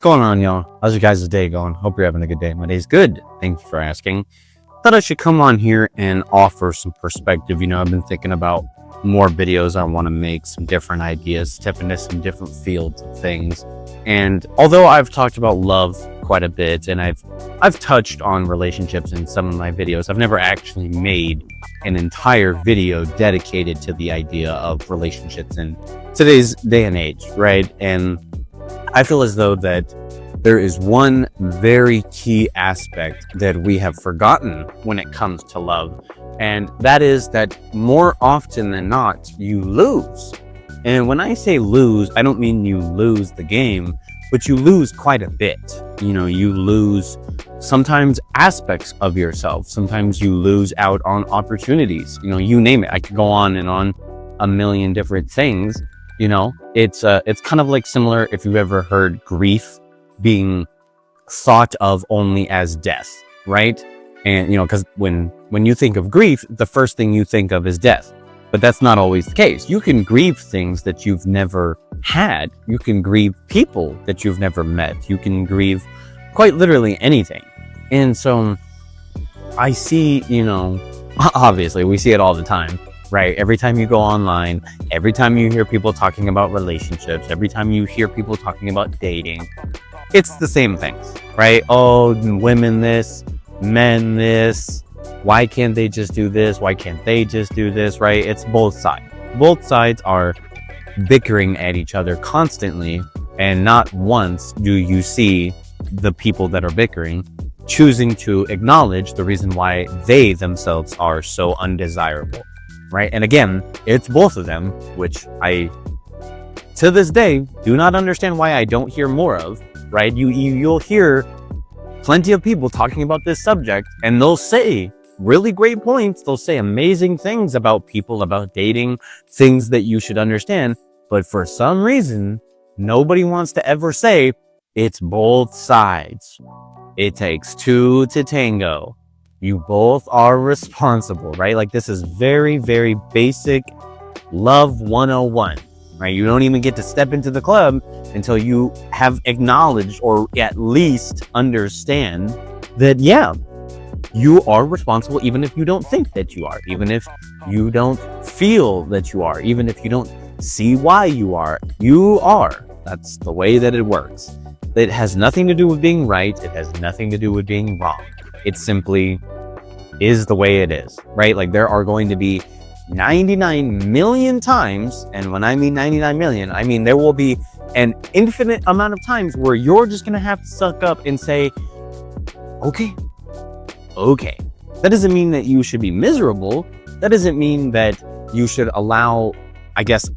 going on, y'all? How's your guys' day going? Hope you're having a good day. My day's good. Thank you for asking. Thought I should come on here and offer some perspective. I've been thinking about more videos I want to make, some different ideas, step into some different fields of things. And although I've talked about love quite a bit, and I've touched on relationships in some of my videos, I've never actually made an entire video dedicated to the idea of relationships in today's day and age, right? And I feel as though that there is one very key aspect that we have forgotten when it comes to love, and that is that more often than not, you lose. And when I say lose, I don't mean you lose the game, but you lose quite a bit. You lose sometimes aspects of yourself. Sometimes you lose out on opportunities. You name it. I could go on and on a million different things. It's kind of like similar if you've ever heard grief being thought of only as death, right? And because when you think of grief, the first thing you think of is death. But that's not always the case. You can grieve things that you've never had. You can grieve people that you've never met. You can grieve quite literally anything. And so I see, obviously we see it all the time, right? Every time you go online, every time you hear people talking about relationships, every time you hear people talking about dating, it's the same things, right? Oh, women this, men this. Why can't they just do this? Why can't they just do this, right? It's both sides. Both sides are bickering at each other constantly, and not once do you see the people that are bickering choosing to acknowledge the reason why they themselves are so undesirable, right? And again, it's both of them, which I, to this day, do not understand why I don't hear more of, right? You'll hear plenty of people talking about this subject, and they'll say really great points. They'll say amazing things about people, about dating, things that you should understand. But for some reason, nobody wants to ever say it's both sides. It takes two to tango. You both are responsible, right? Like, this is very, very basic love 101, right? You don't even get to step into the club until you have acknowledged or at least understand that, yeah, you are responsible, even if you don't think that you are, even if you don't feel that you are, even if you don't see why you are. That's the way that it works. It has nothing to do with being right. It has nothing to do with being wrong. It simply is the way it is, right? Like, there are going to be 99 million times, and when I mean 99 million, I mean there will be an infinite amount of times where you're just going to have to suck up and say, okay. That doesn't mean that you should be miserable. That doesn't mean that you should allow, I guess,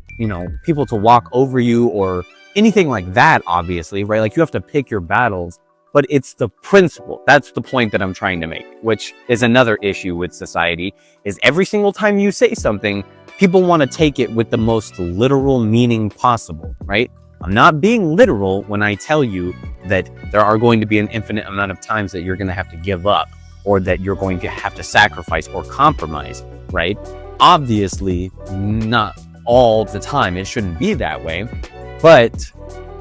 people to walk over you or anything like that, obviously, right? Like, you have to pick your battles, but it's the principle. That's the point that I'm trying to make, which is another issue with society, is every single time you say something, people want to take it with the most literal meaning possible, right? I'm not being literal when I tell you that there are going to be an infinite amount of times that you're going to have to give up, or that you're going to have to sacrifice or compromise, right? Obviously, not all the time. It shouldn't be that way. But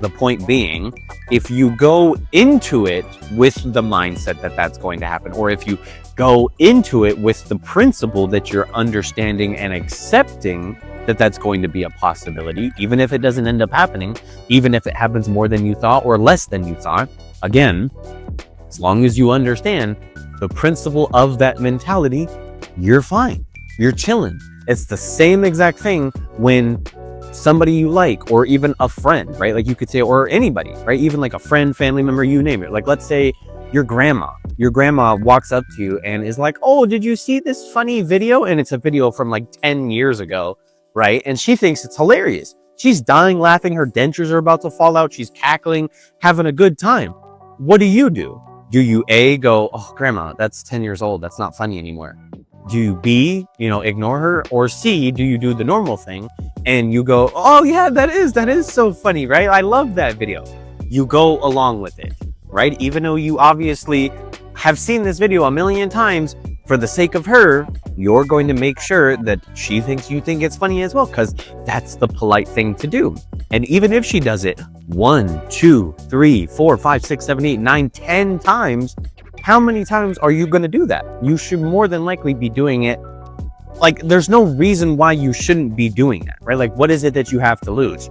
the point being, if you go into it with the mindset that that's going to happen, or if you go into it with the principle that you're understanding and accepting that that's going to be a possibility, even if it doesn't end up happening, even if it happens more than you thought or less than you thought, again, as long as you understand the principle of that mentality, you're fine. You're chilling. It's the same exact thing when somebody you like, or even a friend, right? Like, you could say, or anybody, right? Even like a friend, family member, you name it. Like, let's say your grandma walks up to you and is like, oh, did you see this funny video? And it's a video from like 10 years ago, right? And she thinks it's hilarious. She's dying laughing. Her dentures are about to fall out. She's cackling, having a good time. What do? Do you A, go, oh, grandma, that's 10 years old. That's not funny anymore. Do you B, ignore her? Or C, do you do the normal thing and you go, oh yeah, that is so funny, right? I love that video. You go along with it, right? Even though you obviously have seen this video a million times, for the sake of her, you're going to make sure that she thinks you think it's funny as well, because that's the polite thing to do. And even if she does it 1, 2, 3, 4, 5, 6, 7, 8, 9, 10 times, how many times are you going to do that? You should more than likely be doing it. Like, there's no reason why you shouldn't be doing that, right? Like, what is it that you have to lose?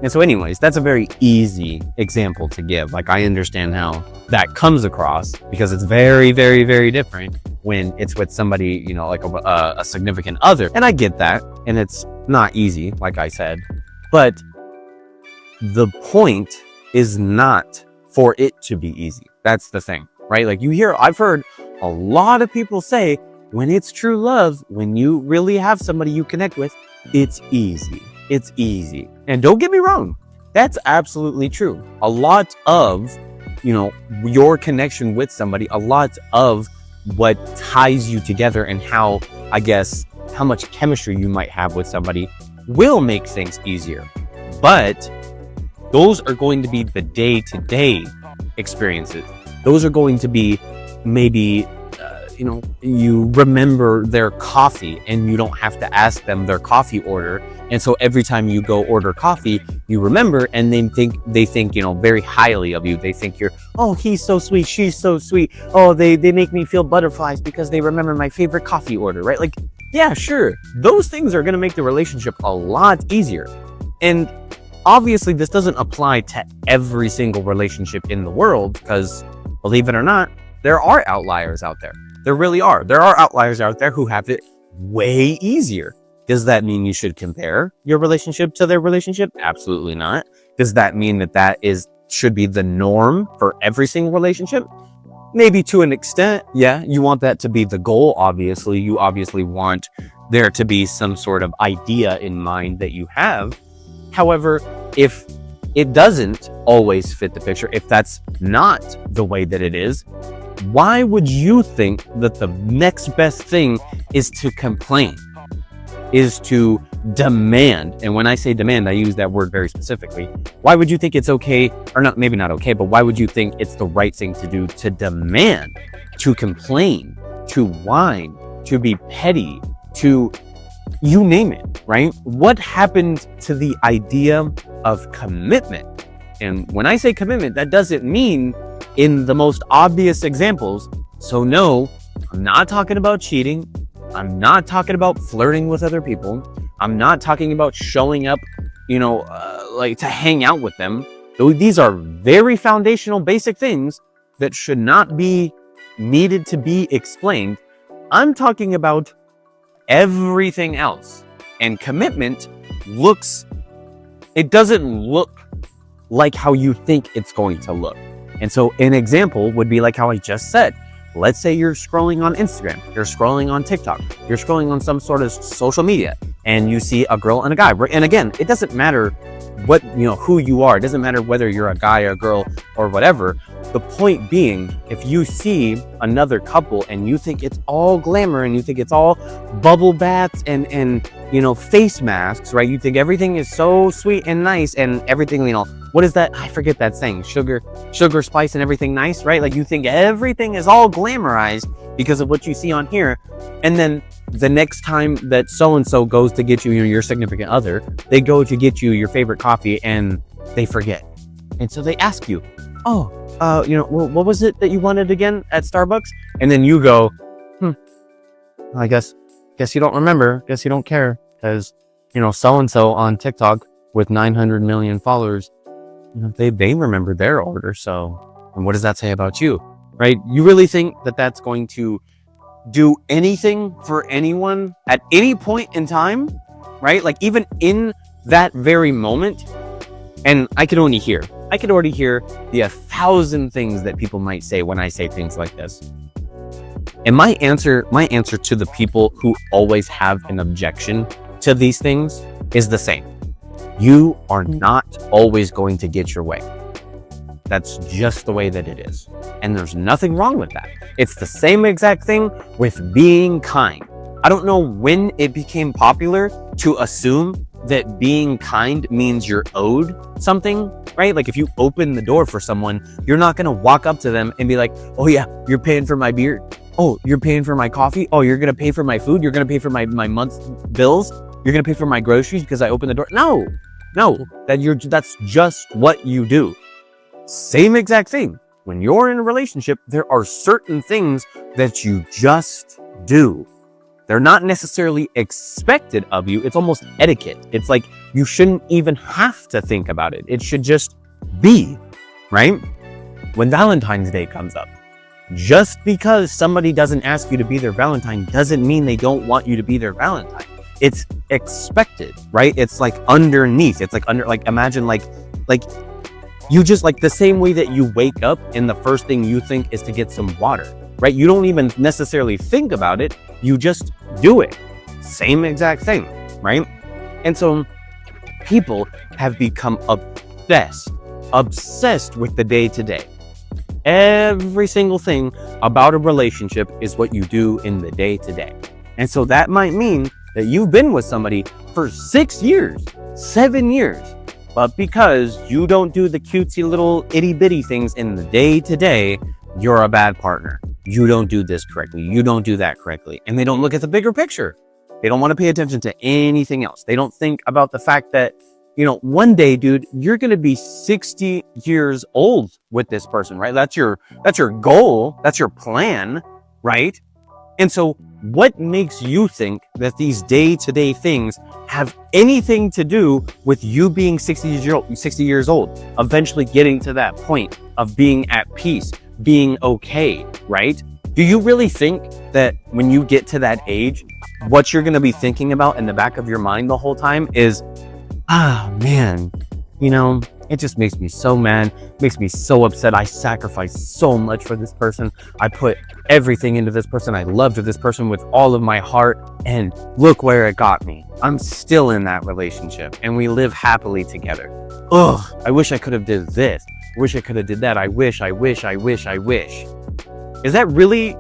And so anyways, that's a very easy example to give. Like, I understand how that comes across because it's very, very, very different when it's with somebody, you know, like a significant other. And I get that. And it's not easy, like I said. But the point is not for it to be easy. That's the thing, right? Like, I've heard a lot of people say, when it's true love, when you really have somebody you connect with, it's easy. It's easy. And don't get me wrong, that's absolutely true. A lot of, you know, your connection with somebody, a lot of what ties you together and how much chemistry you might have with somebody will make things easier. But those are going to be the day-to-day experiences. Those are going to be maybe, you know, you remember their coffee and you don't have to ask them their coffee order. And so every time you go order coffee, you remember, and they think, you know, very highly of you. They think you're, oh, he's so sweet, she's so sweet. Oh, they make me feel butterflies because they remember my favorite coffee order, right? Like, yeah, sure. Those things are going to make the relationship a lot easier. And obviously this doesn't apply to every single relationship in the world because, believe it or not, there are outliers out there. There really are. There are outliers out there who have it way easier. Does that mean you should compare your relationship to their relationship? Absolutely not. Does that mean that should be the norm for every single relationship? Maybe to an extent. Yeah, you want that to be the goal, obviously. You obviously want there to be some sort of idea in mind that you have. However, if it doesn't always fit the picture, if that's not the way that it is, why would you think that the next best thing is to complain, is to demand? And when I say demand, I use that word very specifically. Why would you think it's okay, or not, maybe not okay, but why would you think it's the right thing to do to demand, to complain, to whine, to be petty, to you name it, right? What happened to the idea of commitment? And when I say commitment, that doesn't mean in the most obvious examples. So no, I'm not talking about cheating. I'm not talking about flirting with other people. I'm not talking about showing up, you know, like to hang out with them. These are very foundational, basic things that should not be needed to be explained. I'm talking about everything else. And commitment it doesn't look like how you think it's going to look. And so an example would be like how I just said. Let's say you're scrolling on Instagram, you're scrolling on TikTok, you're scrolling on some sort of social media, and you see a girl and a guy. And again, it doesn't matter what, you know, who you are. It doesn't matter whether you're a guy or a girl or whatever. The point being, if you see another couple and you think it's all glamour and you think it's all bubble baths and you know, face masks, right? You think everything is so sweet and nice and everything, you know, what is that? I forget that saying, sugar, spice, and everything nice, right? Like, you think everything is all glamorized because of what you see on here. And then the next time that so-and-so goes to get you, you know, your significant other, they go to get you your favorite coffee and they forget. And so they ask you, oh, you know, what was it that you wanted again at Starbucks? And then you go, I guess you don't remember. Guess you don't care. Because, you know, so-and-so on TikTok with 900 million followers, you know, they remember their order. So, and what does that say about you, right? You really think that that's going to do anything for anyone at any point in time, right? Like, even in that very moment. And I could already hear the 1,000 things that people might say when I say things like this. And my answer to the people who always have an objection to these things is the same. You are not always going to get your way. That's just the way that it is. And there's nothing wrong with that. It's the same exact thing with being kind. I don't know when it became popular to assume that being kind means you're owed something, right? Like, if you open the door for someone, you're not going to walk up to them and be like, oh yeah, you're paying for my beer. Oh, you're paying for my coffee. Oh, you're going to pay for my food. You're going to pay for my month's bills. You're going to pay for my groceries because I opened the door. No, No, that's just what you do. Same exact thing. When you're in a relationship, there are certain things that you just do. They're not necessarily expected of you. It's almost etiquette. It's like you shouldn't even have to think about it. It should just be, right? When Valentine's Day comes up, just because somebody doesn't ask you to be their Valentine doesn't mean they don't want you to be their Valentine. It's expected, right? It's like underneath. It's like imagine like you just like the same way that you wake up and the first thing you think is to get some water, right? You don't even necessarily think about it. You just do it. Same exact thing, right? And so people have become obsessed with the day to day. Every single thing about a relationship is what you do in the day to day. And so that might mean that you've been with somebody for 6 years, 7 years, but because you don't do the cutesy little itty bitty things in the day to day, you're a bad partner. You don't do this correctly. You don't do that correctly. And they don't look at the bigger picture. They don't want to pay attention to anything else. They don't think about the fact that, one day, dude, you're going to be 60 years old with this person, right? That's your goal. That's your plan, right? And so what makes you think that these day-to-day things have anything to do with you being 60 years old, eventually getting to that point of being at peace, being okay, right? Do you really think that when you get to that age, what you're going to be thinking about in the back of your mind the whole time is, man, it just makes me so mad, makes me so upset. I sacrificed so much for this person. I put everything into this person. I loved this person with all of my heart, and look where it got me. I'm still in that relationship and we live happily together. Ugh, I wish I could have did this. I wish I could have did that. I wish. Is that really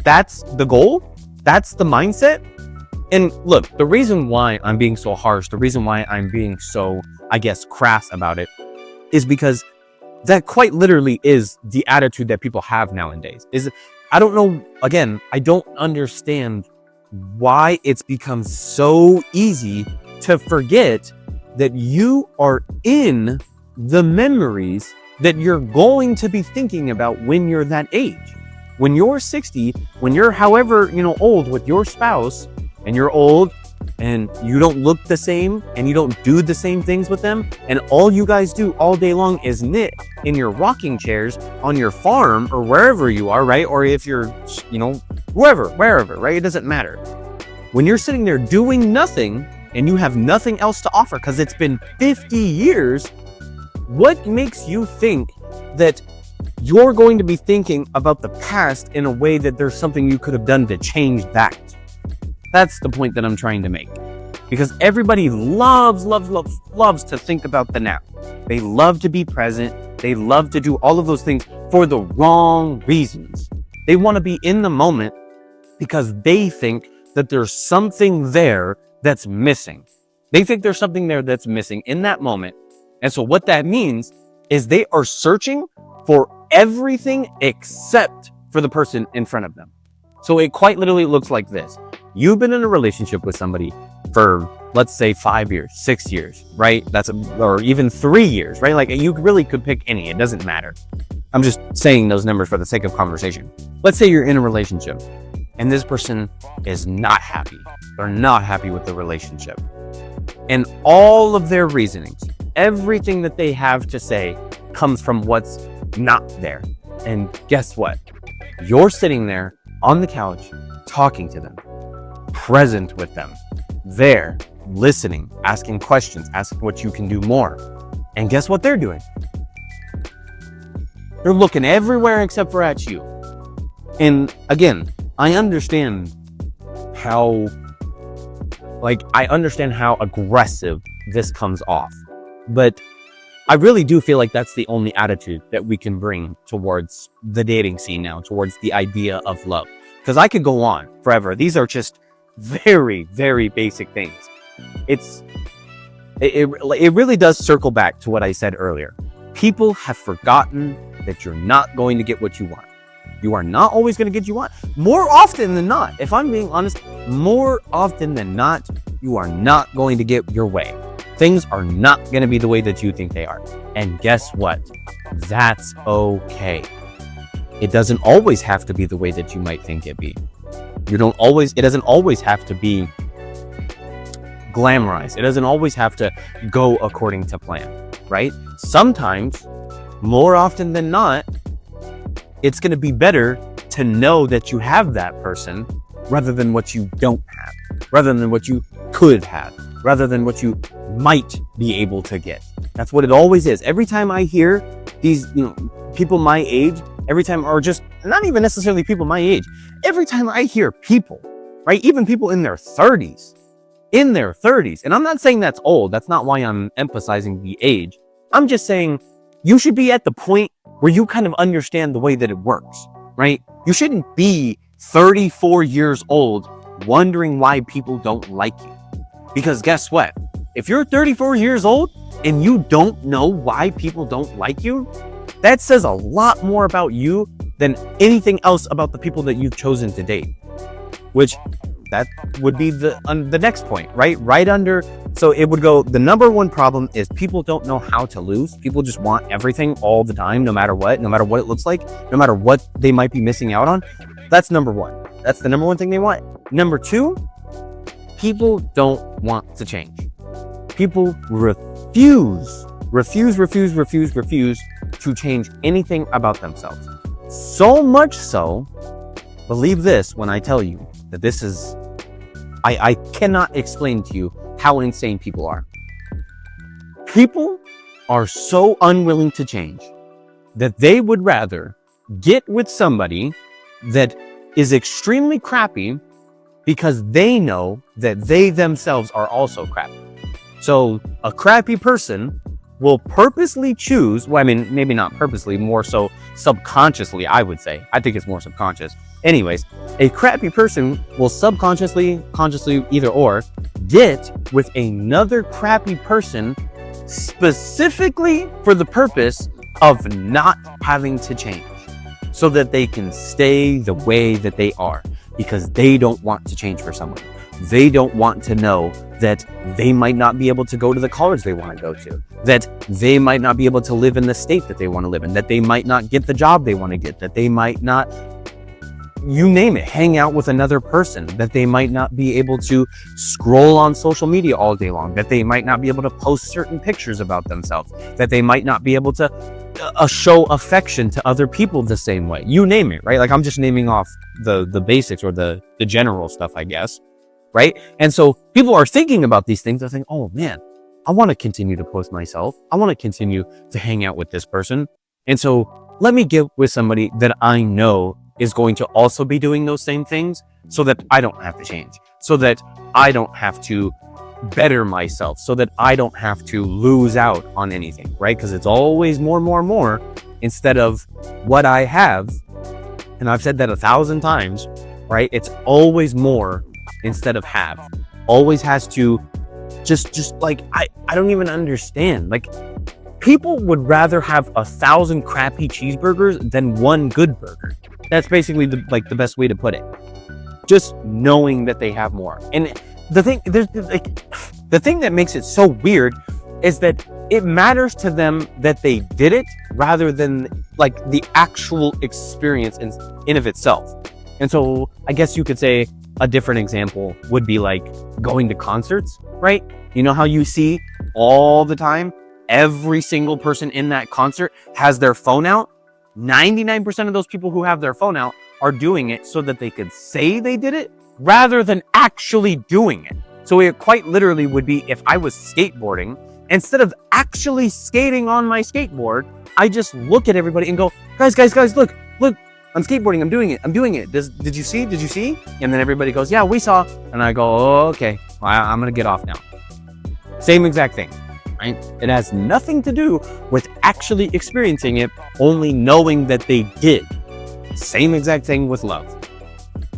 that's the goal? That's the mindset? And look, the reason why I'm being so harsh, the reason why I'm being so, crass about it is because that quite literally is the attitude that people have nowadays. I don't know, again, I don't understand why it's become so easy to forget that you are in the memories that you're going to be thinking about when you're that age. When you're 60, when you're however, old with your spouse, and you're old and you don't look the same and you don't do the same things with them, and all you guys do all day long is knit in your rocking chairs on your farm or wherever you are, right? Or if you're, wherever, right? It doesn't matter. When you're sitting there doing nothing and you have nothing else to offer because it's been 50 years, what makes you think that you're going to be thinking about the past in a way that there's something you could have done to change that? That's the point that I'm trying to make. Because everybody loves to think about the now. They love to be present. They love to do all of those things for the wrong reasons. They want to be in the moment because they think that there's something there that's missing. They think there's something there that's missing in that moment. And so what that means is they are searching for everything except for the person in front of them. So it quite literally looks like this. You've been in a relationship with somebody for, let's say, 5 years, 6 years, right? Or even 3 years, right? You really could pick any, it doesn't matter. I'm just saying those numbers for the sake of conversation. Let's say you're in a relationship and this person is not happy. They're not happy with the relationship. And all of their reasonings, everything that they have to say comes from what's not there. And guess what? You're sitting there on the couch, talking to them, present with them, there, listening, asking questions, asking what you can do more. And guess what they're doing? They're looking everywhere except for at you. And again, I understand how aggressive this comes off. But I really do feel like that's the only attitude that we can bring towards the dating scene now, towards the idea of love. Because I could go on forever. These are just very, very basic things. It really does circle back to what I said earlier. People have forgotten that you're not going to get what you want. You are not always going to get what you want. More often than not, if I'm being honest, more often than not, you are not going to get your way. Things are not going to be the way that you think they are. And guess what? That's okay. It doesn't always have to be the way that you might think it be. It doesn't always have to be glamorized. It doesn't always have to go according to plan, right? Sometimes, more often than not, it's going to be better to know that you have that person rather than what you don't have, rather than what you could have, rather than what you might be able to get. That's what it always is. Every time I hear these, people my age, every time, or just not even necessarily people my age, every time I hear people, right? Even people in their 30s, and I'm not saying that's old. That's not why I'm emphasizing the age. I'm just saying you should be at the point where you kind of understand the way that it works, right? You shouldn't be 34 years old wondering why people don't like you. Because guess what? If you're 34 years old and you don't know why people don't like you, that says a lot more about you than anything else about the people that you've chosen to date. Which that would be the next point, right? Right under, so it would go, the number one problem is people don't know how to lose. People just want everything all the time, no matter what it looks like, no matter what they might be missing out on. That's number one. That's the number one thing they want. Number two, people don't want to change. People refuse to change anything about themselves. So much so, believe this when I tell you that this is, I cannot explain to you how insane people are. People are so unwilling to change that they would rather get with somebody that is extremely crappy because they know that they themselves are also crappy. So a crappy person will purposely choose, well, I mean, maybe not purposely, more so subconsciously, I would say. I think it's more subconscious. Anyways, a crappy person will subconsciously, consciously, either or, get with another crappy person specifically for the purpose of not having to change, so that they can stay the way that they are, because they don't want to change for someone. They don't want to know that they might not be able to go to the college they want to go to, that they might not be able to live in the state that they want to live in, that they might not get the job they want to get, that they might not, you name it, hang out with another person, that they might not be able to scroll on social media all day long, that they might not be able to post certain pictures about themselves, that they might not be able to show affection to other people the same way. You name it, right? Like, I'm just naming off the basics, or the general stuff, I guess, right? And so people are thinking about these things. They're thinking, oh man, I want to continue to post myself. I want to continue to hang out with this person. And so let me get with somebody that I know is going to also be doing those same things, so that I don't have to change, so that I don't have to better myself, so that I don't have to lose out on anything, right? Because it's always more instead of what I have. And I've said that 1,000 times, right? It's always more instead of have. Always has to just like, I don't even understand. Like, people would rather have 1,000 crappy cheeseburgers than one good burger. That's basically the best way to put it. Just knowing that they have more. And the thing that makes it so weird is that it matters to them that they did it rather than like the actual experience in of itself. And so I guess you could say a different example would be like going to concerts, right? You know how you see all the time, every single person in that concert has their phone out? 99% of those people who have their phone out are doing it so that they could say they did it rather than actually doing it. So it quite literally would be, if I was skateboarding, instead of actually skating on my skateboard, I just look at everybody and go, guys, look, I'm skateboarding, I'm doing it. Did you see? And then everybody goes, yeah, we saw. And I go, oh, okay, well, I'm gonna get off now. Same exact thing, right? It has nothing to do with actually experiencing it, only knowing that they did. Same exact thing with love.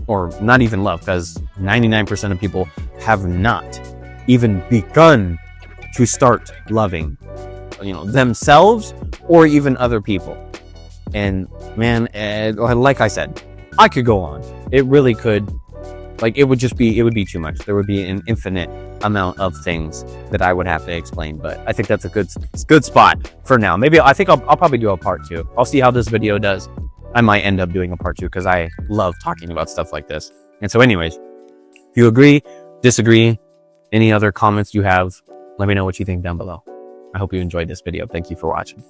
Or not even love, because 99% of people have not even begun to start loving, themselves or even other people. And man, like I said, I could go on. It really could. Like it would be too much. There would be an infinite amount of things that I would have to explain, but I think that's a good spot for now. Maybe I think I'll probably do a part 2. I'll see how this video does. I might end up doing a part 2 because I love talking about stuff like this. And so anyways, if you agree, disagree, any other comments you have, let me know what you think down below. I hope you enjoyed this video. Thank you for watching.